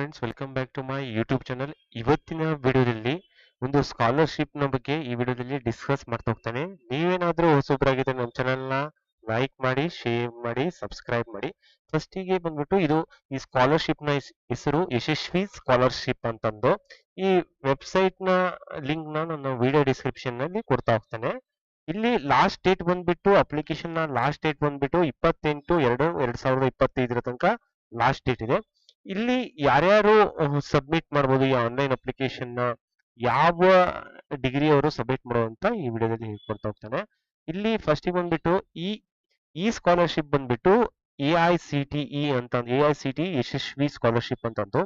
Friends, welcome back to my YouTube channel. ಇವತ್ತಿನ ವಿಡಿಯೋದಲ್ಲಿ ಒಂದು ಸ್ಕಾಲರ್ಶಿಪ್ ನ ಬಗ್ಗೆ ಈ ವಿಡಿಯೋದಲ್ಲಿ ಡಿಸ್ಕಸ್ ಮಾಡ್ತಾ ಹೋಗ್ತಾನೆ. ನೀವೇನಾದ್ರೂ ಹೊಸಬ್ರಾಗಿದ್ರೆ ನಮ್ಮ ಚಾನಲ್ನ ಲೈಕ್ ಮಾಡಿ, ಶೇರ್ ಮಾಡಿ, ಸಬ್ಸ್ಕ್ರೈಬ್ ಮಾಡಿ. ಫಸ್ಟಿಗೆ ಬಂದ್ಬಿಟ್ಟು ಈ ಸ್ಕಾಲರ್ಶಿಪ್ ನ ಹೆಸರು ಯಶಸ್ವಿ ಸ್ಕಾಲರ್ಶಿಪ್ ಅಂತಂದು. ಈ ವೆಬ್ಸೈಟ್ ನ ಲಿಂಕ್ ನಾನು ವಿಡಿಯೋ ಡಿಸ್ಕ್ರಿಪ್ಷನ್ ನಲ್ಲಿ ಕೊಡ್ತಾ ಹೋಗ್ತಾನೆ. ಇಲ್ಲಿ ಲಾಸ್ಟ್ ಡೇಟ್ ಬಂದ್ಬಿಟ್ಟು ಅಪ್ಲಿಕೇಶನ್ ನ ಲಾಸ್ಟ್ ಡೇಟ್ ಬಂದ್ಬಿಟ್ಟು 28/2/2025 ತನಕ ಲಾಸ್ಟ್ ಡೇಟ್ ಇದೆ. ಇಲ್ಲಿ ಯಾರ್ಯಾರು ಸಬ್ಮಿಟ್ ಮಾಡ್ಬೋದು ಈ ಆನ್ಲೈನ್ ಅಪ್ಲಿಕೇಶನ್ ನ, ಯಾವ ಡಿಗ್ರಿ ಅವರು ಸಬ್ಮಿಟ್ ಮಾಡೋದು ಅಂತ ಈ ವಿಡಿಯೋದಲ್ಲಿ ಹೇಳ್ಕೊಡ್ತಾ ಹೋಗ್ತಾನೆ. ಇಲ್ಲಿ ಫಸ್ಟ್ ಬಂದ್ಬಿಟ್ಟು ಈ ಸ್ಕಾಲರ್ಶಿಪ್ ಬಂದ್ಬಿಟ್ಟು AICTE ಅಂತ, AICTE ಯಶಸ್ವಿ ಸ್ಕಾಲರ್ಶಿಪ್ ಅಂತಂದು.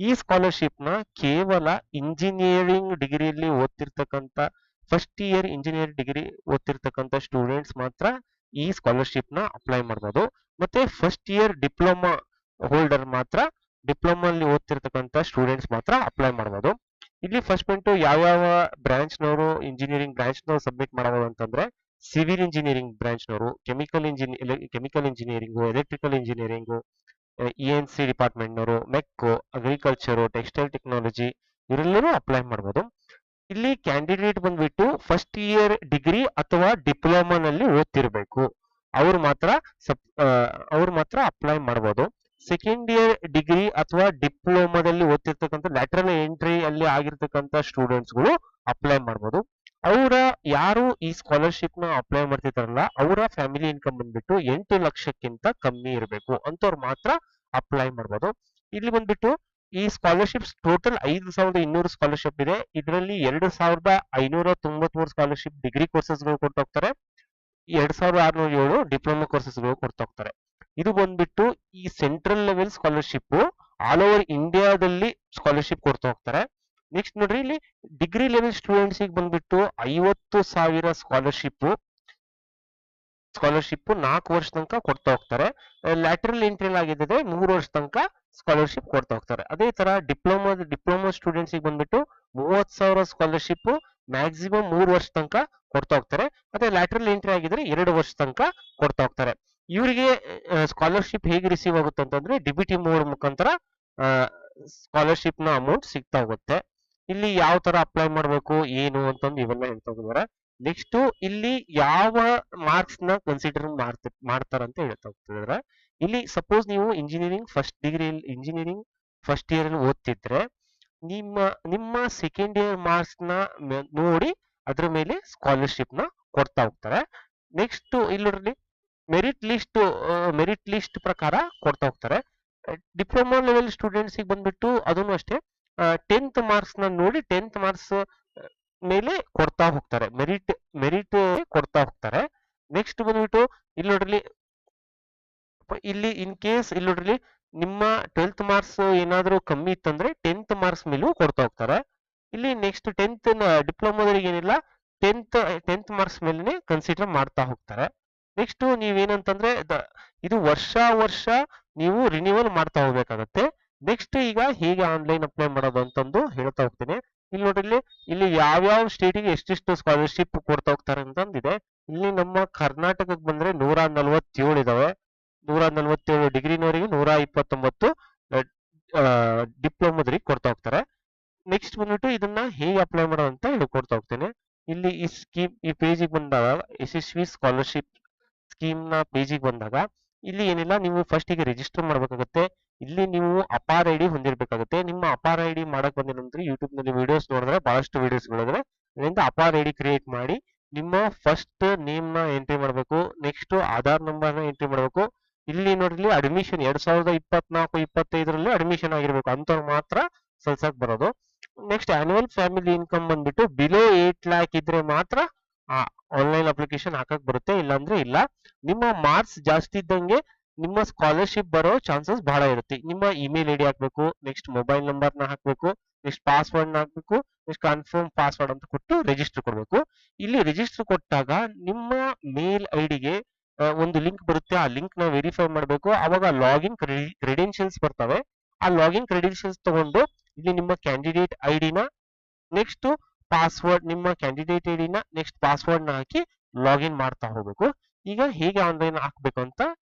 ಈ ಸ್ಕಾಲರ್ಶಿಪ್ ನ ಕೇವಲ ಇಂಜಿನಿಯರಿಂಗ್ ಡಿಗ್ರಿಯಲ್ಲಿ ಓದ್ತಿರ್ತಕ್ಕಂಥ, ಫಸ್ಟ್ ಇಯರ್ ಇಂಜಿನಿಯರಿಂಗ್ ಡಿಗ್ರಿ ಓದ್ತಿರ್ತಕ್ಕಂಥ ಸ್ಟೂಡೆಂಟ್ಸ್ ಮಾತ್ರ ಈ ಸ್ಕಾಲರ್ಶಿಪ್ ನ ಅಪ್ಲೈ ಮಾಡ್ಬೋದು. ಮತ್ತೆ ಫಸ್ಟ್ ಇಯರ್ ಡಿಪ್ಲೊಮಾ ಹೋಲ್ಡರ್ ಮಾತ್ರ, ಡಿಪ್ಲೊಮಾ ಅಲ್ಲಿ ಓದ್ತಿರ್ತಕ್ಕಂಥ ಸ್ಟೂಡೆಂಟ್ಸ್ ಮಾತ್ರ ಅಪ್ಲೈ ಮಾಡಬಹುದು. ಇಲ್ಲಿ ಫಸ್ಟ್ ಪಾಯಿಂಟ್ ಯಾವ್ಯಾವ ಬ್ರಾಂಚ್ ನವರು ಇಂಜಿನಿಯರಿಂಗ್ ಬ್ರಾಂಚ್ ನವರು ಸಬ್ಮಿಟ್ ಮಾಡಬಹುದು ಅಂತಂದ್ರೆ, ಸಿವಿಲ್ ಇಂಜಿನಿಯರಿಂಗ್ ಬ್ರಾಂಚ್ ನವರು, chemical engineering, electrical engineering, ENC department ನವರು, ಮೆಕ್ಕೋ, ಅಗ್ರಿಕಲ್ಚರ್, ಟೆಕ್ಸ್ಟೈಲ್ ಟೆಕ್ನಾಲಜಿ ಇವರೆಲ್ಲರೂ ಅಪ್ಲೈ ಮಾಡಬಹುದು. ಇಲ್ಲಿ ಕ್ಯಾಂಡಿಡೇಟ್ ಬಂದ್ಬಿಟ್ಟು ಫಸ್ಟ್ ಇಯರ್ ಡಿಗ್ರಿ ಅಥವಾ ಡಿಪ್ಲೊಮಾ ನಲ್ಲಿ ಓದ್ತಿರ್ಬೇಕು, ಅವ್ರು ಮಾತ್ರ ಅಪ್ಲೈ ಮಾಡಬಹುದು. ಸೆಕೆಂಡ್ ಇಯರ್ ಡಿಗ್ರಿ ಅಥವಾ ಡಿಪ್ಲೊಮಾದಲ್ಲಿ ಓದ್ತಿರ್ತಕ್ಕಂಥ ಲ್ಯಾಟರಲ್ ಎಂಟ್ರಿ ಅಲ್ಲಿ ಆಗಿರ್ತಕ್ಕಂಥ ಸ್ಟೂಡೆಂಟ್ಸ್ ಗಳು ಅಪ್ಲೈ ಮಾಡಬಹುದು. ಅವರ ಯಾರು ಈ ಸ್ಕಾಲರ್ಶಿಪ್ ನ ಅಪ್ಲೈ ಮಾಡ್ತಿರ್ತಾರಲ್ಲ, ಅವರ ಫ್ಯಾಮಿಲಿ ಇನ್ಕಮ್ ಬಂದ್ಬಿಟ್ಟು 8 ಲಕ್ಷಕ್ಕಿಂತ ಕಮ್ಮಿ ಇರಬೇಕು ಅಂತವ್ರು ಮಾತ್ರ ಅಪ್ಲೈ ಮಾಡಬಹುದು. ಇಲ್ಲಿ ಬಂದ್ಬಿಟ್ಟು ಈ ಸ್ಕಾಲರ್ಶಿಪ್ಸ್ ಟೋಟಲ್ 5,200 ಸ್ಕಾಲರ್ಶಿಪ್ ಇದೆ. ಇದರಲ್ಲಿ 2,593 ಸ್ಕಾಲರ್ಶಿಪ್ ಡಿಗ್ರಿ ಕೋರ್ಸಸ್ ಗಳು ಕೊಟ್ಟು ಹೋಗ್ತಾರೆ, 2,607 ಡಿಪ್ಲೊಮಾ ಕೋರ್ಸಸ್ ಗಳು ಕೊಡ್ತಾ ಹೋಗ್ತಾರೆ. ಇದು ಬಂದ್ಬಿಟ್ಟು ಈ central level scholarship, all over ಇಂಡಿಯಾದಲ್ಲಿ ಸ್ಕಾಲರ್ಶಿಪ್ ಕೊಡ್ತಾ ಹೋಗ್ತಾರೆ. ನೆಕ್ಸ್ಟ್ ನೋಡ್ರಿ, ಇಲ್ಲಿ ಡಿಗ್ರಿ ಲೆವೆಲ್ ಸ್ಟೂಡೆಂಟ್ಸ್ ಬಂದ್ಬಿಟ್ಟು 50,000 ಸ್ಕಾಲರ್ಶಿಪ್ 4 ವರ್ಷ ತನಕ ಕೊಡ್ತಾ ಹೋಗ್ತಾರೆ. ಲ್ಯಾಟರಲ್ ಎಂಟ್ರಿ ಆಗಿದ್ದರೆ 3 ವರ್ಷ ತನಕ ಸ್ಕಾಲರ್ಶಿಪ್ ಕೊಡ್ತಾ ಹೋಗ್ತಾರೆ. ಅದೇ ತರ ಡಿಪ್ಲೊಮಾ ಸ್ಟೂಡೆಂಟ್ಸ್ ಬಂದ್ಬಿಟ್ಟು 30,000 ಸ್ಕಾಲರ್ಶಿಪ್ ಮ್ಯಾಕ್ಸಿಮಮ್ 3 ವರ್ಷ ತನಕ ಕೊಡ್ತಾ ಹೋಗ್ತಾರೆ. ಮತ್ತೆ ಲ್ಯಾಟರಲ್ ಎಂಟ್ರಿ ಆಗಿದ್ರೆ 2 ವರ್ಷ ತನಕ ಕೊಡ್ತಾ ಹೋಗ್ತಾರೆ. ಇವರಿಗೆ ಸ್ಕಾಲರ್ಶಿಪ್ ಹೇಗೆ ರಿಸೀವ್ ಆಗುತ್ತೆ ಅಂತಂದ್ರೆ, DBT ಮೋಡ್ ಮುಖಾಂತರ ಸ್ಕಾಲರ್ಶಿಪ್ ನ ಅಮೌಂಟ್ ಸಿಗ್ತಾ ಹೋಗುತ್ತೆ. ಇಲ್ಲಿ ಯಾವ ತರ ಅಪ್ಲೈ ಮಾಡಬೇಕು ಏನು ಅಂತಂದು ಇವೆಲ್ಲ ಹೇಳ್ತಾ ಹೋಗಿದ್ದಾರೆ. ನೆಕ್ಸ್ಟ್ ಇಲ್ಲಿ ಯಾವ ಮಾರ್ಕ್ಸ್ ನ ಕನ್ಸಿಡರ್ ಮಾಡ್ತಾರ ಅಂತ ಹೇಳ್ತಾ ಹೋಗ್ತಿದ್ದಾರೆ. ಇಲ್ಲಿ ಸಪೋಸ್ ನೀವು ಇಂಜಿನಿಯರಿಂಗ್ ಫಸ್ಟ್ ಇಯರ್ ಅಲ್ಲಿ ಓದ್ತಿದ್ರೆ, ನಿಮ್ಮ ಸೆಕೆಂಡ್ ಇಯರ್ ಮಾರ್ಕ್ಸ್ ನ ನೋಡಿ ಅದ್ರ ಮೇಲೆ ಸ್ಕಾಲರ್ಶಿಪ್ ನ ಕೊಡ್ತಾ ಹೋಗ್ತಾರೆ. ನೆಕ್ಸ್ಟ್ ಇಲ್ಲಿ ಮೆರಿಟ್ ಲಿಸ್ಟ್ ಪ್ರಕಾರ ಕೊಡ್ತಾ ಹೋಗ್ತಾರೆ. ಡಿಪ್ಲೊಮಾ ಲೆವೆಲ್ ಸ್ಟೂಡೆಂಟ್ಸ್ ಬಂದ್ಬಿಟ್ಟು ಅದನ್ನು ಅಷ್ಟೇ 10th ಮಾರ್ಕ್ಸ್ ನ ನೋಡಿ 10th ಮಾರ್ಕ್ಸ್ ಮೇಲೆ ಕೊಡ್ತಾ ಹೋಗ್ತಾರೆ, ಮೆರಿಟ್ ಕೊಡ್ತಾ ಹೋಗ್ತಾರೆ. ನೆಕ್ಸ್ಟ್ ಬಂದ್ಬಿಟ್ಟು ಇಲ್ಲಿ ಇನ್ ಕೇಸ್ ನಿಮ್ಮ 12th ಮಾರ್ಕ್ಸ್ ಏನಾದ್ರೂ ಕಮ್ಮಿ ಇತ್ತಂದ್ರೆ 10th ಮಾರ್ಕ್ಸ್ ಮೇಲೂ ಕೊಡ್ತಾ ಹೋಗ್ತಾರೆ. ಇಲ್ಲಿ ನೆಕ್ಸ್ಟ್ 10th ಡಿಪ್ಲೊಮಾದವರಿಗೆ ಏನಿಲ್ಲ, 10th ಮಾರ್ಕ್ಸ್ ಮೇಲೆ ಕನ್ಸಿಡರ್ ಮಾಡ್ತಾ ಹೋಗ್ತಾರೆ. ನೆಕ್ಸ್ಟ್ ನೀವೇನಂತಂದ್ರೆ ಇದು ವರ್ಷ ನೀವು ರಿನ್ಯೂವಲ್ ಮಾಡ್ತಾ ಹೋಗ್ಬೇಕಾಗತ್ತೆ. ನೆಕ್ಸ್ಟ್ ಈಗ ಹೇಗೆ ಆನ್ಲೈನ್ ಅಪ್ಲೈ ಮಾಡೋದು ಅಂತಂದು ಹೇಳ್ತಾ ಹೋಗ್ತೀನಿ. ಇಲ್ಲಿ ನೋಡ್ರಿ, ಇಲ್ಲಿ ಯಾವ್ಯಾವ ಸ್ಟೇಟಿಗೆ ಎಷ್ಟೆಷ್ಟು ಸ್ಕಾಲರ್ಶಿಪ್ ಕೊಡ್ತಾ ಹೋಗ್ತಾರೆ ಅಂತಂದಿದೆ. ಇಲ್ಲಿ ನಮ್ಮ ಕರ್ನಾಟಕಕ್ಕೆ ಬಂದ್ರೆ 147 ಇದಾವೆ, 147 ಡಿಗ್ರಿನವರಿಗೆ, 129 ಡಿಪ್ಲೊಮಾದವರಿಗೆ ಕೊಡ್ತಾ ಹೋಗ್ತಾರೆ. ನೆಕ್ಸ್ಟ್ ಬಂದ್ಬಿಟ್ಟು ಇದನ್ನ ಹೇಗೆ ಅಪ್ಲೈ ಮಾಡೋದು ಅಂತ ಹೇಳ್ಕೊಡ್ತಾ ಹೋಗ್ತೇನೆ. ಇಲ್ಲಿ ಈ ಪೇಜಿಗೆ ಬಂದಾಗ, ಯಶಸ್ವಿ ಸ್ಕಾಲರ್ಶಿಪ್ ಸ್ಕೀಮ್ ನ ಪೇಜಿಗೆ ಬಂದಾಗ ಇಲ್ಲಿ ಏನಿಲ್ಲ, ನೀವು ಫಸ್ಟ್ ಗೆ ರಿಜಿಸ್ಟರ್ ಮಾಡ್ಬೇಕಾಗುತ್ತೆ. ಇಲ್ಲಿ ನೀವು ಅಪಾರ್ ID ಹೊಂದಿರಬೇಕಾಗುತ್ತೆ. ನಿಮ್ಮ ಅಪಾರ್ ID ಮಾಡಕ್ ಬಂದ ನಂತರ ಯೂಟ್ಯೂಬ್ ನಲ್ಲಿ ವಿಡಿಯೋಸ್ ನೋಡಿದ್ರೆ ಬಹಳಷ್ಟು ವಿಡಿಯೋಸ್ ಗಳಿದ್ರೆ, ಅದರಿಂದ ಅಪಾರ್ ID ಕ್ರಿಯೇಟ್ ಮಾಡಿ ನಿಮ್ಮ ಫಸ್ಟ್ ನೇಮ್ ನ ಎಂಟ್ರಿ ಮಾಡಬೇಕು. ನೆಕ್ಸ್ಟ್ ಆಧಾರ್ ನಂಬರ್ ನ ಎಂಟ್ರಿ ಮಾಡಬೇಕು. ಇಲ್ಲಿ ನೋಡ್ರಿ, ಅಡ್ಮಿಷನ್ 2024-25 ಅಡ್ಮಿಷನ್ ಆಗಿರ್ಬೇಕು ಅಂತವ್ರು ಮಾತ್ರ ಸಲ್ಸಕ್ ಬರೋದು. ನೆಕ್ಸ್ಟ್ ಆನ್ಯುವಲ್ ಫ್ಯಾಮಿಲಿ ಇನ್ಕಮ್ ಬಂದ್ಬಿಟ್ಟು ಬಿಲೋ 8 lakh ಇದ್ರೆ ಮಾತ್ರ ಆನ್ಲೈನ್ ಅಪ್ಲಿಕೇಶನ್ ಹಾಕಕ್ ಬರುತ್ತೆ, ಇಲ್ಲಾಂದ್ರೆ ಇಲ್ಲ. ನಿಮ್ಮ ಮಾರ್ಕ್ಸ್ ಜಾಸ್ತಿ ಇದ್ದಂಗೆ ನಿಮ್ಮ ಸ್ಕಾಲರ್ಶಿಪ್ ಬರೋ ಚಾನ್ಸಸ್ ಬಹಳ ಇರುತ್ತೆ. ನಿಮ್ಮ ಇಮೇಲ್ ID ಹಾಕ್ಬೇಕು, ನೆಕ್ಸ್ಟ್ ಮೊಬೈಲ್ ನಂಬರ್ ನ ಹಾಕ್ಬೇಕು, ನೆಕ್ಸ್ಟ್ ಪಾಸ್ವರ್ಡ್ ನ ಹಾಕ್ಬೇಕು, ನೆಕ್ಸ್ಟ್ ಕನ್ಫರ್ಮ್ ಪಾಸ್ವರ್ಡ್ ಅಂತ ಕೊಟ್ಟು ರಿಜಿಸ್ಟರ್ ಕೊಡ್ಬೇಕು. ಇಲ್ಲಿ ರಿಜಿಸ್ಟರ್ ಕೊಟ್ಟಾಗ ನಿಮ್ಮ ಮೇಲ್ ಐಡಿಗೆ ಒಂದು ಲಿಂಕ್ ಬರುತ್ತೆ, ಆ ಲಿಂಕ್ ನ ವೆರಿಫೈ ಮಾಡಬೇಕು. ಅವಾಗ ಲಾಗಿನ್ ಕ್ರೆಡೆನ್ಶಿಯಲ್ಸ್ ಬರ್ತವೆ. ಆ ಲಾಗಿನ್ ಕ್ರೆಡೆನ್ಶಿಯಲ್ಸ್ ತಗೊಂಡು ಇಲ್ಲಿ ನಿಮ್ಮ ಕ್ಯಾಂಡಿಡೇಟ್ ID ನ, ನೆಕ್ಸ್ಟ್ ಪಾಸ್ವರ್ಡ್, ನಿಮ್ಮ ಕ್ಯಾಂಡಿಡೇಟ್ ID ನ ನೆಕ್ಸ್ಟ್ ಪಾಸ್ವರ್ಡ್ ನ ಹಾಕಿ ಲಾಗಿನ್ ಮಾಡ್ತಾ ಹೋಗ್ಬೇಕು. ಈಗ ಹೇಗೆ ಆನ್ಲೈನ್ ಹಾಕ್ಬೇಕು ಅಂತ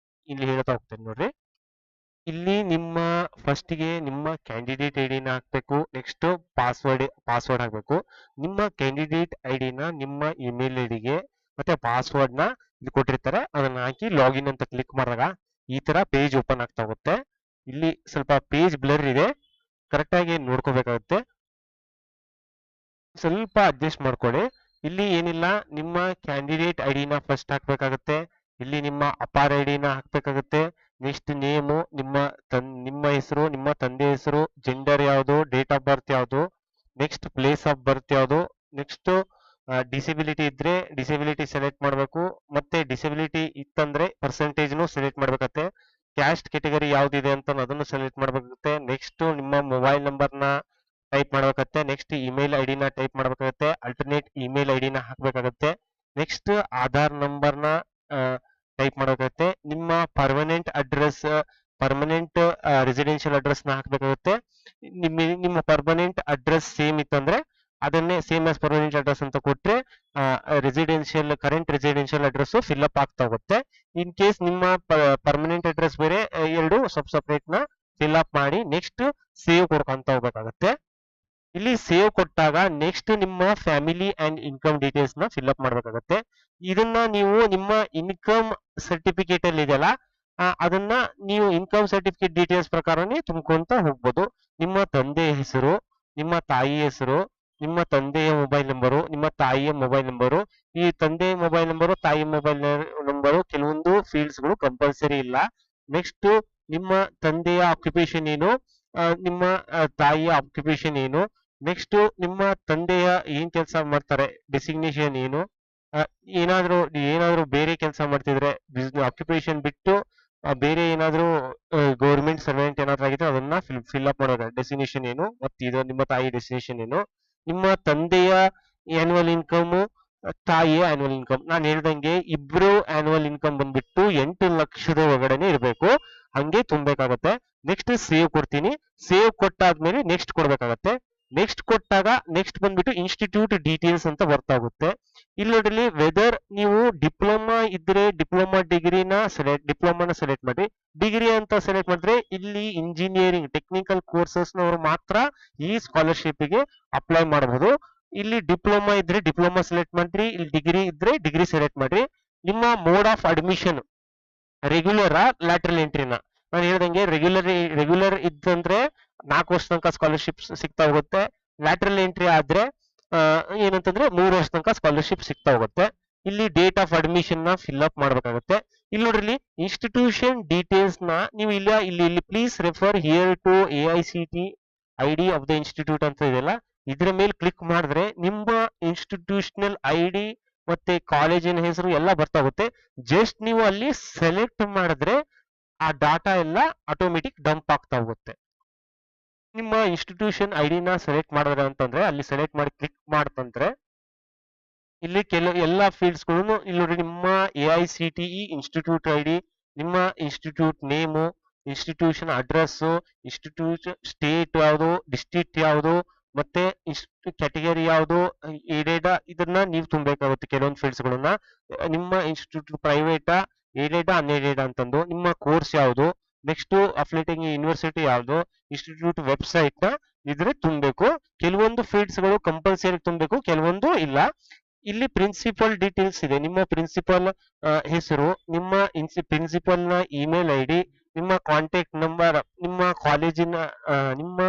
ಇಲ್ಲಿ ಹೇಳ್ತಾ ಹೋಗ್ತೇನೆ ನೋಡ್ರಿ. ಇಲ್ಲಿ ನಿಮ್ಮ ಫಸ್ಟಿಗೆ ನಿಮ್ಮ ಕ್ಯಾಂಡಿಡೇಟ್ ಐಡಿನ ಹಾಕ್ಬೇಕು, ನೆಕ್ಸ್ಟ್ ಪಾಸ್ವರ್ಡ್ ಹಾಕ್ಬೇಕು. ನಿಮ್ಮ ಕ್ಯಾಂಡಿಡೇಟ್ ಐಡಿನ ನಿಮ್ಮ ಇಮೇಲ್ ಐಡಿಗೆ ಮತ್ತೆ ಪಾಸ್ವರ್ಡ್ನ ಇಲ್ಲಿ ಕೊಟ್ಟಿರ್ತಾರೆ, ಅದನ್ನ ಹಾಕಿ ಲಾಗಿನ್ ಅಂತ ಕ್ಲಿಕ್ ಮಾಡಿದಾಗ ಈ ತರ ಪೇಜ್ ಓಪನ್ ಆಗ್ತಾ ಹೋಗುತ್ತೆ. ಇಲ್ಲಿ ಸ್ವಲ್ಪ ಪೇಜ್ ಬ್ಲರ್ ಇದೆ, ಕರೆಕ್ಟ್ ಆಗಿ ನೋಡ್ಕೋಬೇಕಾಗುತ್ತೆ, ಸ್ವಲ್ಪ ಅಡ್ಜಸ್ಟ್ ಮಾಡ್ಕೊಳ್ಳಿ. ಇಲ್ಲಿ ಏನಿಲ್ಲ, ನಿಮ್ಮ ಕ್ಯಾಂಡಿಡೇಟ್ ಐಡಿನ ಫಸ್ಟ್ ಹಾಕ್ಬೇಕಾಗುತ್ತೆ, ಇಲ್ಲಿ ನಿಮ್ಮ ಅಪಾರ್ ಐಡಿನ ಹಾಕ್ಬೇಕಾಗುತ್ತೆ, ನೆಕ್ಸ್ಟ್ ನೇಮು, ನಿಮ್ಮ ಹೆಸರು, ನಿಮ್ಮ ತಂದೆ ಹೆಸರು, ಜೆಂಡರ್ ಯಾವುದು, ಡೇಟ್ ಆಫ್ ಬರ್ತ್ ಯಾವುದು, ನೆಕ್ಸ್ಟ್ ಪ್ಲೇಸ್ ಆಫ್ ಬರ್ತ್ ಯಾವುದು, ನೆಕ್ಸ್ಟ್ ಡಿಸೆಬಿಲಿಟಿ ಇದ್ರೆ ಡಿಸೆಬಿಲಿಟಿ ಸೆಲೆಕ್ಟ್ ಮಾಡಬೇಕು, ಮತ್ತೆ ಡಿಸೆಬಿಲಿಟಿ ಇತ್ತಂದ್ರೆ ಪರ್ಸೆಂಟೇಜ್ನು ಸೆಲೆಕ್ಟ್ ಮಾಡ್ಬೇಕಾಗುತ್ತೆ, ಕ್ಯಾಸ್ಟ್ ಕೆಟಗರಿ ಯಾವ್ದಿದೆ ಅಂತ ಅದನ್ನು ಸೆಲೆಕ್ಟ್ ಮಾಡ್ಬೇಕಾಗುತ್ತೆ, ನೆಕ್ಸ್ಟ್ ನಿಮ್ಮ ಮೊಬೈಲ್ ನಂಬರ್ನ ಟೈಪ್ ಮಾಡ್ಬೇಕಾಗುತ್ತೆ, ನೆಕ್ಸ್ಟ್ ಇಮೇಲ್ ಐಡಿನ ಟೈಪ್ ಮಾಡ್ಬೇಕಾಗುತ್ತೆ, ಅಲ್ಟರ್ನೇಟ್ ಇಮೇಲ್ ಐಡಿನ ಹಾಕ್ಬೇಕಾಗುತ್ತೆ, ನೆಕ್ಸ್ಟ್ ಆಧಾರ್ ನಂಬರ್ನ ಟೈಪ್ ಮಾಡಬೇಕಾಗುತ್ತೆ, ನಿಮ್ಮ ಪರ್ಮನೆಂಟ್ ರೆಸಿಡೆನ್ಷಿಯಲ್ ಅಡ್ರೆಸ್ ನ ಹಾಕ್ಬೇಕಾಗುತ್ತೆ. ನಿಮ್ಮ ಪರ್ಮನೆಂಟ್ ಅಡ್ರೆಸ್ ಸೇಮ್ ಇತ್ತಂದ್ರೆ ಅದನ್ನೇ ಸೇಮ್ ಆಸ್ ಪರ್ಮನೆಂಟ್ ಅಡ್ರೆಸ್ ಅಂತ ಕೊಟ್ರೆ current residential address fill up ಆಗ್ತಾ ಹೋಗುತ್ತೆ. ಇನ್ ಕೇಸ್ ನಿಮ್ಮ ಪರ್ಮನೆಂಟ್ ಅಡ್ರೆಸ್ ಬೇರೆ, ಎರಡು ಸಪ್ರೇಟ್ ನ ಫಿಲ್ ಅಪ್ ಮಾಡಿ ನೆಕ್ಸ್ಟ್ ಸೇವ್ ಕೊಡ್ಕೊಂತ ಹೋಗ್ಬೇಕಾಗತ್ತೆ. ಇಲ್ಲಿ ಸೇವ್ ಕೊಟ್ಟಾಗ ನೆಕ್ಸ್ಟ್ ನಿಮ್ಮ ಫ್ಯಾಮಿಲಿ ಅಂಡ್ ಇನ್ಕಮ್ ಡೀಟೇಲ್ಸ್ ನ ಫಿಲ್ ಅಪ್ ಮಾಡ್ಬೇಕಾಗತ್ತೆ. ಇದನ್ನ ನೀವು ನಿಮ್ಮ ಇನ್ಕಮ್ ಸರ್ಟಿಫಿಕೇಟ್ ಅಲ್ಲಿ ಇದೆಯಲ್ಲ, ಅದನ್ನ ನೀವು ಇನ್ಕಮ್ ಸರ್ಟಿಫಿಕೇಟ್ ಡೀಟೇಲ್ಸ್ ಪ್ರಕಾರನೇ ತುಂಬ್ಕೊಂತ ಹೋಗ್ಬೋದು. ನಿಮ್ಮ ತಂದೆ ಹೆಸರು, ನಿಮ್ಮ ತಾಯಿ ಹೆಸರು, ನಿಮ್ಮ ತಂದೆಯ ಮೊಬೈಲ್ ನಂಬರು, ನಿಮ್ಮ ತಾಯಿಯ ಮೊಬೈಲ್ ನಂಬರು. ಈ ತಂದೆ ಮೊಬೈಲ್ ನಂಬರು, ತಾಯಿ ಮೊಬೈಲ್ ನಂಬರು ಕೆಲವೊಂದು ಫೀಲ್ಡ್ಸ್ ಗಳು ಕಂಪಲ್ಸರಿ ಇಲ್ಲ. ನೆಕ್ಸ್ಟ್ ನಿಮ್ಮ ತಂದೆಯ ಆಕ್ಯುಪೇಷನ್ ಏನು, ನಿಮ್ಮ ತಾಯಿಯ ಆಕ್ಯುಪೇಷನ್ ಏನು, ನೆಕ್ಸ್ಟ್ ನಿಮ್ಮ ತಂದೆಯ ಏನ್ ಕೆಲಸ ಮಾಡ್ತಾರೆ ಡೆಸಿಗ್ನೇಷನ್ ಏನು, ಏನಾದ್ರೂ ಬೇರೆ ಕೆಲಸ ಮಾಡ್ತಿದ್ರೆ ಆಕ್ಯುಪೇಷನ್ ಬಿಟ್ಟು ಬೇರೆ ಏನಾದ್ರೂ ಗೌರ್ಮೆಂಟ್ ಸರ್ವೆಂಟ್ ಏನಾದ್ರೂ ಆಗಿದ್ರೆ ಅದನ್ನ ಫಿಲ್ ಅಪ್ ಮಾಡೋದು, ಡೆಸಿಗ್ನೇಷನ್ ಏನು, ಮತ್ತೆ ಇದು ನಿಮ್ಮ ತಾಯಿ ಡೆಸಿಗ್ನೇಷನ್ ಏನು, ನಿಮ್ಮ ತಂದೆಯ ಆನ್ಯುವಲ್ ಇನ್ಕಮ್, ತಾಯಿಯ ಆನ್ಯುವಲ್ ಇನ್ಕಮ್. ನಾನು ಹೇಳ್ದಂಗೆ ಇಬ್ರು ಆನ್ಯುವಲ್ ಇನ್ಕಮ್ ಬಂದ್ಬಿಟ್ಟು 8 ಲಕ್ಷದ ಒಳಗಡೆನೆ ಇರಬೇಕು, ಹಂಗೆ ತುಂಬಬೇಕಾಗತ್ತೆ. ನೆಕ್ಸ್ಟ್ ಸೇವ್ ಕೊಡ್ತೀನಿ, ಸೇವ್ ಕೊಟ್ಟಾದ್ಮೇಲೆ ನೆಕ್ಸ್ಟ್ ಕೊಡ್ಬೇಕಾಗತ್ತೆ. ನೆಕ್ಸ್ಟ್ ಕೊಟ್ಟಾಗ ನೆಕ್ಸ್ಟ್ ಬಂದ್ಬಿಟ್ಟು ಇನ್ಸ್ಟಿಟ್ಯೂಟ್ ಡೀಟೇಲ್ಸ್ ಅಂತ ಬರ್ತಾಗುತ್ತೆ. ಇಲ್ಲಿ ನೋಡ್ರಿ, ವೆದರ್ ನೀವು ಡಿಪ್ಲೊಮಾ ಇದ್ರೆ ಡಿಪ್ಲೊಮಾ ಡಿಪ್ಲೊಮಾನ ಸೆಲೆಕ್ಟ್ ಮಾಡಿ. ಡಿಗ್ರಿ ಅಂತ ಸೆಲೆಕ್ಟ್ ಮಾಡಿದ್ರೆ ಇಲ್ಲಿ ಇಂಜಿನಿಯರಿಂಗ್ ಟೆಕ್ನಿಕಲ್ ಕೋರ್ಸಸ್ ನವರು ಮಾತ್ರ ಈ ಸ್ಕಾಲರ್ಶಿಪ್ ಗೆ ಅಪ್ಲೈ ಮಾಡಬಹುದು. ಇಲ್ಲಿ ಡಿಪ್ಲೊಮಾ ಇದ್ರೆ ಡಿಪ್ಲೊಮಾ ಸೆಲೆಕ್ಟ್ ಮಾಡ್ರಿ, ಇಲ್ಲಿ ಡಿಗ್ರಿ ಇದ್ರೆ ಡಿಗ್ರಿ ಸೆಲೆಕ್ಟ್ ಮಾಡ್ರಿ. ನಿಮ್ಮ mode of admission regular lateral ಎಂಟ್ರಿನ ನಾನು ಹೇಳ್ದಂಗೆ ರೆಗ್ಯುಲರ್ ಇದ್ದಂದ್ರೆ 4 ವರ್ಷ ತನಕ ಸ್ಕಾಲರ್ಶಿಪ್ ಸಿಗ್ತಾ ಹೋಗುತ್ತೆ. ಲ್ಯಾಟ್ರಲ್ ಎಂಟ್ರಿ ಆದ್ರೆ ಏನಂತಂದ್ರೆ 3 ವರ್ಷ ತನಕ ಸ್ಕಾಲರ್ಶಿಪ್ ಸಿಗ್ತಾ ಹೋಗುತ್ತೆ. ಇಲ್ಲಿ ಡೇಟ್ ಆಫ್ ಅಡ್ಮಿಷನ್ ನ ಫಿಲ್ ಅಪ್ ಮಾಡ್ಬೇಕಾಗುತ್ತೆ. ಇಲ್ಲಿ ನೋಡ್ರಿ, ಇನ್ಸ್ಟಿಟ್ಯೂಷನ್ ಡೀಟೇಲ್ಸ್ ನ ನೀವು ಇಲ್ಲಿ please refer here to AICT ID of the institute ಅಂತ ಇದೆಯಲ್ಲ, ಇದ್ರ ಮೇಲೆ ಕ್ಲಿಕ್ ಮಾಡಿದ್ರೆ ನಿಮ್ಮ ಇನ್ಸ್ಟಿಟ್ಯೂಷನಲ್ ID ಮತ್ತೆ ಕಾಲೇಜಿನ ಹೆಸರು ಎಲ್ಲ ಬರ್ತಾ ಹೋಗುತ್ತೆ. ಜಸ್ಟ್ ನೀವು ಅಲ್ಲಿ ಸೆಲೆಕ್ಟ್ ಮಾಡಿದ್ರೆ ಆ ಡಾಟಾ ಎಲ್ಲ ಆಟೋಮೆಟಿಕ್ ಡಂಪ್ ಆಗ್ತಾ ಹೋಗುತ್ತೆ. ನಿಮ್ಮ ಇನ್ಸ್ಟಿಟ್ಯೂಷನ್ ಐಡಿನ ಸೆಲೆಕ್ಟ್ ಮಾಡಿದ್ರೆ ಅಂತಂದ್ರೆ ಅಲ್ಲಿ ಸೆಲೆಕ್ಟ್ ಮಾಡಿ ಕ್ಲಿಕ್ ಮಾಡ್ತಂದ್ರೆ ಇಲ್ಲಿ ಎಲ್ಲಾ ಫೀಲ್ಡ್ಸ್ ಗಳು ಇಲ್ಲಿ ನೋಡಿ, ನಿಮ್ಮ AICTE ಇನ್ಸ್ಟಿಟ್ಯೂಟ್ ID, ನಿಮ್ಮ institute name, institution address, institute state ಯಾವುದು, ಡಿಸ್ಟ್ರಿಕ್ಟ್ ಯಾವುದು, ಮತ್ತೆ ಕ್ಯಾಟಗರಿ ಯಾವುದು, ಏಡೆಡಾ, ಇದನ್ನ ನೀವು ತುಂಬಬೇಕಾಗುತ್ತೆ ಕೆಲವೊಂದು ಫೀಲ್ಡ್ಸ್ ಗಳನ್ನ. ನಿಮ್ಮ ಇನ್ಸ್ಟಿಟ್ಯೂಟ್ ಪ್ರೈವೇಟಾ, ಏಡೆಡಾ, ಅನ್ಏಡೆಡಾ ಅಂತಂದು, ನಿಮ್ಮ ಕೋರ್ಸ್ ಯಾವುದು, ನೆಕ್ಸ್ಟ್ ಅಫಿಲಿಯೇಟಿಂಗ್ ಯೂನಿವರ್ಸಿಟಿ ಯಾವುದು, ಇನ್ಸ್ಟಿಟ್ಯೂಟ್ ವೆಬ್ಸೈಟ್ ನ ಇದ್ರೆ ತುಂಬಬೇಕು. ಕೆಲವೊಂದು ಫೀಲ್ಡ್ಸ್ ಗಳು ಕಂಪಲ್ಸರಿ ತುಂಬಬೇಕು, ಕೆಲವೊಂದು ಇಲ್ಲ. ಇಲ್ಲಿ ಪ್ರಿನ್ಸಿಪಲ್ ಡೀಟೇಲ್ಸ್ ಇದೆ, ನಿಮ್ಮ ಪ್ರಿನ್ಸಿಪಲ್ ಹೆಸರು, ನಿಮ್ಮ ಪ್ರಿನ್ಸಿಪಲ್ ನ ಇಮೇಲ್ ID, ನಿಮ್ಮ ಕಾಂಟ್ಯಾಕ್ಟ್ ನಂಬರ್, ನಿಮ್ಮ ಕಾಲೇಜಿನ ನಿಮ್ಮ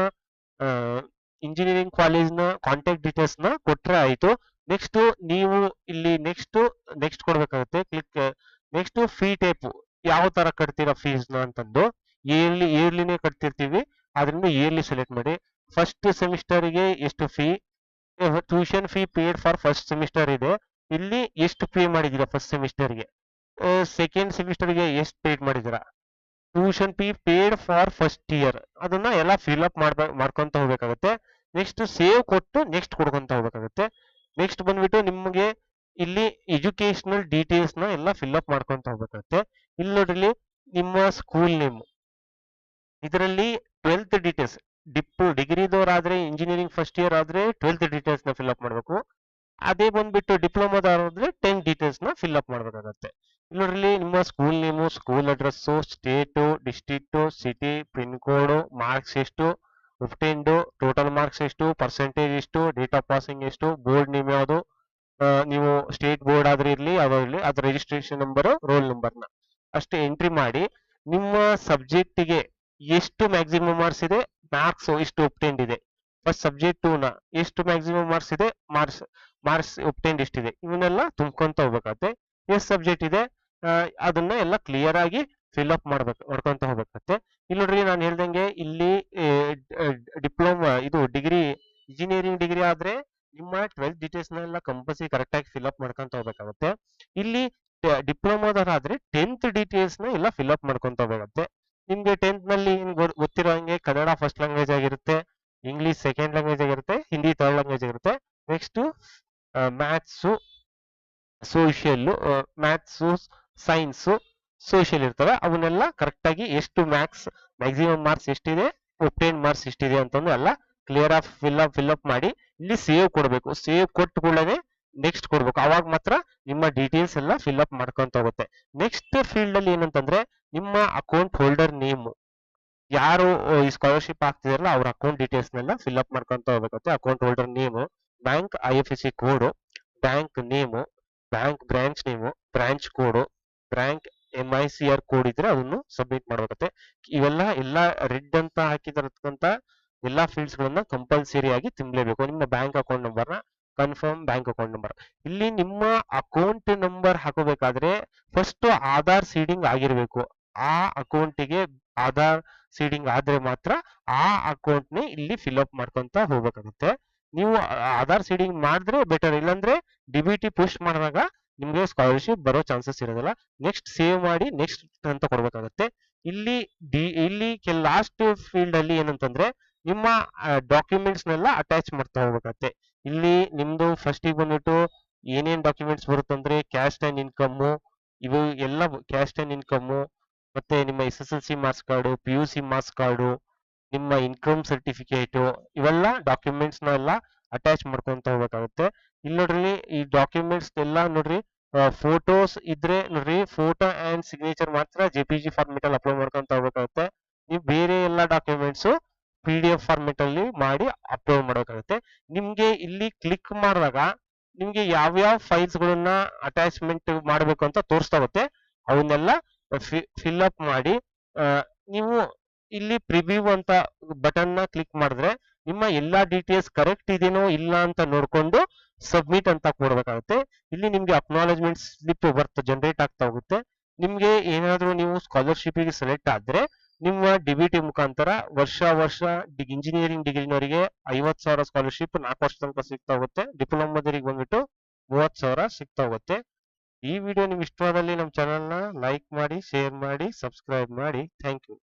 ಇಂಜಿನಿಯರಿಂಗ್ ಕಾಲೇಜ್ನ ಕಾಂಟ್ಯಾಕ್ಟ್ ಡೀಟೇಲ್ಸ್ ನ ಕೊಟ್ರೆ ಆಯ್ತು. ನೆಕ್ಸ್ಟ್ ನೀವು ಇಲ್ಲಿ ನೆಕ್ಸ್ಟ್ ಕೊಡ್ಬೇಕಾಗುತ್ತೆ. ನೆಕ್ಸ್ಟ್ ಫೀ ಟೈಪ್ ಯಾವ ತರ ಕಟ್ತೀರಾ ಫೀಸ್ ನ ಅಂತಂದು, ಇಯರ್ಲಿನೇ ಕಟ್ತಿರ್ತೀವಿ, ಆದ್ರಿಂದ ಇಯರ್ಲಿ ಸೆಲೆಕ್ಟ್ ಮಾಡಿ. ಫಸ್ಟ್ ಸೆಮಿಸ್ಟರ್ ಗೆ ಎಷ್ಟು fee, tuition fee paid for first semester ಇದೆ, ಇಲ್ಲಿ ಎಷ್ಟು ಪೇ ಮಾಡಿದೀರಾ ಫಸ್ಟ್ ಸೆಮಿಸ್ಟರ್ ಗೆ, ಸೆಕೆಂಡ್ ಸೆಮಿಸ್ಟರ್ ಗೆ ಎಷ್ಟು ಪೇಡ್ ಮಾಡಿದೀರಾ, tuition fee paid for first year, ಅದನ್ನ ಎಲ್ಲ ಫಿಲ್ ಅಪ್ ಮಾಡ್ಕೊಂತ ಹೋಗ್ಬೇಕಾಗುತ್ತೆ. ನೆಕ್ಸ್ಟ್ ಸೇವ್ ಕೊಟ್ಟು ನೆಕ್ಸ್ಟ್ ಕೊಡ್ಕೊಂತ ಹೋಗ್ಬೇಕಾಗುತ್ತೆ. ನೆಕ್ಸ್ಟ್ ಬಂದ್ಬಿಟ್ಟು ನಿಮಗೆ ಇಲ್ಲಿ ಎಜುಕೇಶನಲ್ ಡೀಟೇಲ್ಸ್ ನ ಎಲ್ಲ ಫಿಲ್ ಅಪ್ ಮಾಡ್ಕೊಂತ ಹೋಗ್ಬೇಕಾಗುತ್ತೆ. ಇಲ್ಲಿ ನೋಡ್ರಿ, ನಿಮ್ಮ ಸ್ಕೂಲ್ ನೇಮ್, ಇದರಲ್ಲಿ 12th ಡೀಟೇಲ್ಸ್, ಡಿಗ್ರಿದವರಾದ್ರೆ ಇಂಜಿನಿಯರಿಂಗ್ ಫಸ್ಟ್ ಇಯರ್ ಆದ್ರೆ 12th ಡೀಟೇಲ್ಸ್ ನ ಫಿಲ್ ಅಪ್ ಮಾಡಬೇಕು. ಅದೇ ಬಂದ್ಬಿಟ್ಟು ಡಿಪ್ಲೊಮಾದವರಾದ್ರೆ 10 ಡೀಟೇಲ್ಸ್ ನ ಫಿಲ್ ಅಪ್ ಮಾಡ್ಬೇಕಾಗತ್ತೆ. ಇಲ್ಲಿ ನೋಡ್ರಿ ನಿಮ್ಮ school name, school address, state, district, city, pin code, marks ಎಷ್ಟು ಒಬ್ಟೈನ್ಡ್, ಟೋಟಲ್ ಮಾರ್ಕ್ಸ್ ಎಷ್ಟು, ಪರ್ಸೆಂಟೇಜ್ ಎಷ್ಟು, ಡೇಟ್ ಆಫ್ ಪಾಸಿಂಗ್ ಎಷ್ಟು, ಬೋರ್ಡ್ ನೇಮ್ ಯಾವುದು, ನೀವು ಸ್ಟೇಟ್ ಬೋರ್ಡ್ ಆದ್ರೆ ಇರ್ಲಿ ಯಾವ್ದಾದ್ರು ಇರ್ಲಿ ಅದ್ರ ರಿಜಿಸ್ಟ್ರೇಷನ್ ನಂಬರ್, ರೋಲ್ ನಂಬರ್ನ ಅಷ್ಟೇ ಎಂಟ್ರಿ ಮಾಡಿ ನಿಮ್ಮ ಸಬ್ಜೆಕ್ಟಿಗೆ ಎಷ್ಟು ಮ್ಯಾಕ್ಸಿಮಮ್ ಮಾರ್ಕ್ಸ್ ಇದೆ, ಮಾರ್ಕ್ಸ್ ಎಷ್ಟು ಒಬ್ಟೈನ್ಡ್ ಇದೆ, ಫಸ್ಟ್ ಸಬ್ಜೆಕ್ಟ್ 2 ನ ಎಷ್ಟು ಮ್ಯಾಕ್ಸಿಮಮ್ ಮಾರ್ಕ್ಸ್ ಇದೆ, ಮಾರ್ಕ್ಸ್ ಒಬ್ಟೈನ್ಡ್ ಎಷ್ಟಿದೆ, ಇವನ್ನೆಲ್ಲ ತುಂಬ್ಕೊಂತ ಹೋಗ್ಬೇಕಾಗತ್ತೆ. ಎಷ್ಟು ಸಬ್ಜೆಕ್ಟ್ ಇದೆ ಅದನ್ನ ಎಲ್ಲ ಕ್ಲಿಯರ್ ಆಗಿ ಫಿಲ್ ಅಪ್ ಮಾಡ್ಕೊಂತ ಹೋಗ್ಬೇಕಾಗತ್ತೆ. ಇಲ್ಲಿ ನೋಡ್ರಿ ನಾನು ಹೇಳ್ದಂಗೆ ಇಲ್ಲಿ ಡಿಪ್ಲೊಮಾ ಇದು ಡಿಗ್ರಿ ಇಂಜಿನಿಯರಿಂಗ್ ಡಿಗ್ರಿ ಆದ್ರೆ ನಿಮ್ಮ 12th ಡೀಟೇಲ್ಸ್ ನೆಲ್ಲ ಕಂಪಲ್ಸರಿ ಕರೆಕ್ಟ್ ಆಗಿ ಫಿಲ್ ಅಪ್ ಮಾಡ್ಕೊಂತ ಹೋಗ್ಬೇಕಾಗತ್ತೆ. ಇಲ್ಲಿ ಡಿಪ್ಲೊಮಾದಾದ್ರೆ 10th ಡೀಟೇಲ್ಸ್ ನ ಎಲ್ಲ ಫಿಲ್ ಅಪ್ ಮಾಡ್ಕೊಂತ ಹೋಗ್ಬೇಕಾಗತ್ತೆ. ನಿಮ್ಗೆ 10th ನಲ್ಲಿ ಗೊತ್ತಿರೋ ಹಂಗೆ ಕನ್ನಡ ಫಸ್ಟ್ ಲ್ಯಾಂಗ್ವೇಜ್ ಆಗಿರುತ್ತೆ, ಇಂಗ್ಲಿಷ್ ಸೆಕೆಂಡ್ ಲ್ಯಾಂಗ್ವೇಜ್ ಆಗಿರುತ್ತೆ, ಹಿಂದಿ ಥರ್ಡ್ ಲ್ಯಾಂಗ್ವೇಜ್ ಆಗಿರುತ್ತೆ. Next maths, social, maths, science, social ಇರ್ತವೆ. ಅವನ್ನೆಲ್ಲ ಕರೆಕ್ಟ್ ಆಗಿ ಎಷ್ಟು ಮ್ಯಾಕ್ಸಿಮಮ್ ಮಾರ್ಕ್ಸ್ ಎಷ್ಟಿದೆ, ಒಬ್ಟೈನ್ ಮಾರ್ಕ್ಸ್ ಎಷ್ಟಿದೆ ಅಂತಂದು ಎಲ್ಲ ಕ್ಲಿಯರ್ ಆಗಿ ಫಿಲ್ ಅಪ್ ಮಾಡಿ ಇಲ್ಲಿ ಸೇವ್ ಕೊಡಬೇಕು. ಸೇವ್ ಕೊಟ್ಟು ಕೂಡಲೇ ನೆಕ್ಸ್ಟ್ ಕೊಡ್ಬೇಕು. ಅವಾಗ ಮಾತ್ರ ನಿಮ್ಮ ಡೀಟೇಲ್ಸ್ ಎಲ್ಲ ಫಿಲ್ ಅಪ್ ಮಾಡ್ಕೊಂತ ಹೋಗುತ್ತೆ. ನೆಕ್ಸ್ಟ್ ಫೀಲ್ಡ್ ಅಲ್ಲಿ ಏನಂತಂದ್ರೆ ನಿಮ್ಮ ಅಕೌಂಟ್ ಹೋಲ್ಡರ್ ನೇಮ್, ಯಾರು ಈ ಸ್ಕಾಲರ್ಶಿಪ್ ಆಗ್ತಿದಾರಲ್ಲ ಅವ್ರ ಅಕೌಂಟ್ ಡೀಟೇಲ್ಸ್ ನೆಲ್ಲ ಫಿಲ್ ಅಪ್ ಮಾಡ್ಕೊಂತ ಹೋಗ್ಬೇಕಾಗುತ್ತೆ. Account holder name, bank IFSC code, bank name, bank branch name, branch code, bank MICR code ಇದ್ರೆ ಅದನ್ನು ಸಬ್ಮಿಟ್ ಮಾಡ್ಬೇಕಾಗುತ್ತೆ. ಎಲ್ಲ ರೆಡ್ ಅಂತ ಹಾಕಿದಿರತಕ್ಕಂತ ಎಲ್ಲಾ ಫೀಲ್ಡ್ಸ್ ಗಳನ್ನ ಕಂಪಲ್ಸರಿ ಆಗಿ ತುಂಬಲೇಬೇಕು. ನಿಮ್ಮ ಬ್ಯಾಂಕ್ ಅಕೌಂಟ್ ನಂಬರ್ ನ ಕನ್ಫರ್ಮ್ ಬ್ಯಾಂಕ್ ಅಕೌಂಟ್ ನಂಬರ್. ಇಲ್ಲಿ ನಿಮ್ಮ ಅಕೌಂಟ್ ನಂಬರ್ ಹಾಕೋಬೇಕಾದ್ರೆ ಫಸ್ಟ್ ಆಧಾರ್ ಸೀಡಿಂಗ್ ಆಗಿರ್ಬೇಕು. ಆ ಅಕೌಂಟಿಗೆ ಆಧಾರ್ ಸೀಡಿಂಗ್ ಆದ್ರೆ ಮಾತ್ರ ಆ ಅಕೌಂಟ್ ನೇ ಇಲ್ಲಿ ಫಿಲ್ ಅಪ್ ಮಾಡ್ಕೊಂತ ಹೋಗ್ಬೇಕಾಗುತ್ತೆ. ನೀವು ಆಧಾರ್ ಸೀಡಿಂಗ್ ಮಾಡಿದ್ರೆ ಬೆಟರ್, ಇಲ್ಲಾಂದ್ರೆ DBT ಪುಷ್ ಮಾಡಿದಾಗ ನಿಮ್ಗೆ ಸ್ಕಾಲರ್ಶಿಪ್ ಬರೋ ಚಾನ್ಸಸ್ ಇರೋದಿಲ್ಲ. ನೆಕ್ಸ್ಟ್ ಸೇವ್ ಮಾಡಿ ನೆಕ್ಸ್ಟ್ ಅಂತ ಕೊಡ್ಬೇಕಾಗತ್ತೆ. ಇಲ್ಲಿ ಲಾಸ್ಟ್ ಫೀಲ್ಡ್ ಅಲ್ಲಿ ಏನಂತಂದ್ರೆ ನಿಮ್ಮ ಡಾಕ್ಯುಮೆಂಟ್ಸ್ ನೆಲ್ಲ ಅಟ್ಯಾಚ್ ಮಾಡ್ತಾ ಹೋಗ್ಬೇಕಾಗತ್ತೆ. ಇಲ್ಲಿ ನಿಮ್ದು ಫಸ್ಟ್ ಬಂದ್ಬಿಟ್ಟು ಏನೇನ್ ಡಾಕ್ಯುಮೆಂಟ್ಸ್ ಬರುತ್ತಂದ್ರೆ ಕ್ಯಾಸ್ಟ್ ಅಂಡ್ ಇನ್ಕಮ್, ಇವು ಎಲ್ಲ ಕ್ಯಾಸ್ಟ್ ಅಂಡ್ ಇನ್ಕಮ್, ಮತ್ತೆ ನಿಮ್ಮ SSLC marks card, PUC marks card, ನಿಮ್ಮ ಇನ್ಕಮ್ ಸರ್ಟಿಫಿಕೇಟ್, ಇವೆಲ್ಲ ಡಾಕ್ಯುಮೆಂಟ್ಸ್ ಎಲ್ಲ ಅಟ್ಯಾಚ್ ಮಾಡ್ಕೊಂತ ಹೋಗ್ಬೇಕಾಗುತ್ತೆ. ಇಲ್ಲಿ ನೋಡ್ರಿ ಈ ಡಾಕ್ಯುಮೆಂಟ್ಸ್ ಎಲ್ಲ ನೋಡ್ರಿ ಫೋಟೋಸ್ ಇದ್ರೆ ನೋಡ್ರಿ ಫೋಟೋ ಅಂಡ್ ಸಿಗ್ನೇಚರ್ ಮಾತ್ರ JPG ಫಾರ್ಮೆಟ್ ಅಲ್ಲಿ ಅಪ್ಲೋಡ್ ಮಾಡ್ಕೊಂತ ಹೋಗ್ಬೇಕಾಗುತ್ತೆ. ನೀವು ಬೇರೆ ಎಲ್ಲ ಡಾಕ್ಯುಮೆಂಟ್ಸ್ PDF ಫಾರ್ಮೆಟ್ ಅಲ್ಲಿ ಮಾಡಿ ಅಪ್ಲೋಡ್ ಮಾಡಬೇಕಾಗುತ್ತೆ. ನಿಮ್ಗೆ ಇಲ್ಲಿ ಕ್ಲಿಕ್ ಮಾಡಿದಾಗ ನಿಮ್ಗೆ ಯಾವ್ಯಾವ ಫೈಲ್ಸ್ ಗಳನ್ನ ಅಟ್ಯಾಚ್ಮೆಂಟ್ ಮಾಡಬೇಕು ಅಂತ ತೋರಿಸ್ತಾ ಹೋಗುತ್ತೆ. ಅವನ್ನೆಲ್ಲ ಫಿಲ್ ಅಪ್ ಮಾಡಿ ನೀವು ಇಲ್ಲಿ ಪ್ರಿವ್ಯೂ ಅಂತ ಬಟನ್ ನ ಕ್ಲಿಕ್ ಮಾಡಿದ್ರೆ ನಿಮ್ಮ ಎಲ್ಲಾ ಡೀಟೇಲ್ಸ್ ಕರೆಕ್ಟ್ ಇದೆನೋ ಇಲ್ಲ ಅಂತ ನೋಡ್ಕೊಂಡು ಸಬ್ಮಿಟ್ ಅಂತ ಕೊಡ್ಬೇಕಾಗುತ್ತೆ. ಇಲ್ಲಿ ನಿಮ್ಗೆ ಅಕ್ನಾಲೆಜ್ಮೆಂಟ್ ಸ್ಲಿಪ್ ಜನರೇಟ್ ಆಗ್ತಾ ಹೋಗುತ್ತೆ. ನಿಮ್ಗೆ ಏನಾದ್ರೂ ನೀವು ಸ್ಕಾಲರ್ಶಿಪ್ ಗೆ ಸೆಲೆಕ್ಟ್ ಆದ್ರೆ ನಿಮ್ಮ DBT ಮುಖಾಂತರ ವರ್ಷ ಇಂಜಿನಿಯರಿಂಗ್ ಡಿಗ್ರಿನವರಿಗೆ 50,000 ಸ್ಕಾಲರ್ಶಿಪ್ 4 ವರ್ಷ ತನಕ ಸಿಗ್ತಾ ಹೋಗುತ್ತೆ. ಡಿಪ್ಲೊಮಾದವರಿಗೆ ಬಂದ್ಬಿಟ್ಟು 30,000 ಸಿಗ್ತಾ ಹೋಗುತ್ತೆ. ಈ ವಿಡಿಯೋ ನಿಮ್ಗೆ ಇಷ್ಟವಾದಲ್ಲಿ ನಮ್ಮ ಚಾನೆಲ್ ನ ಲೈಕ್ ಮಾಡಿ, ಶೇರ್ ಮಾಡಿ, ಸಬ್ಸ್ಕ್ರೈಬ್ ಮಾಡಿ. Thank you.